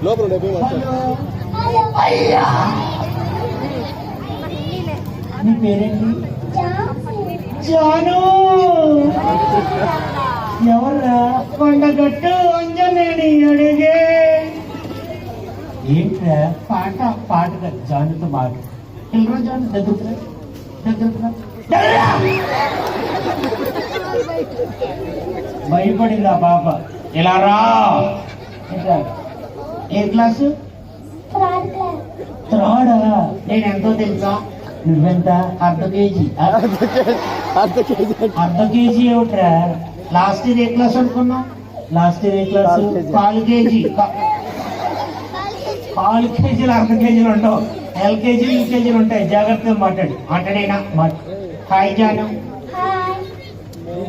లోపల నీ పేరేంటి? జాను. ఎవర్రా? కొండగట్టు అంజనేని అడిగే. ఏంట్రా పాట? పాట జానుతో మాట. ఎల్రా జాను దగ్గర భయపడిందా పాప? ఇలా రా. ఏ క్లాసు? త్రాడా? నేను ఎంతో తెలుసా? నువ్వెంత? అర్ధ కేజీ. అర్ధ కేజీ ఏమిట్రా? లాస్ట్ ఇయర్ ఏ క్లాస్ అనుకున్నావు? లాస్ట్ ఇయర్ ఏ క్లాస్? 4 కేజీ. 4 కేజీలు 1/2 కేజీలు ఉండవు. LKG UKGలు ఉంటాయి. జాగ్రత్తగా మాట్లాడు. మాట్లాడేనా? హాయ్ జాను.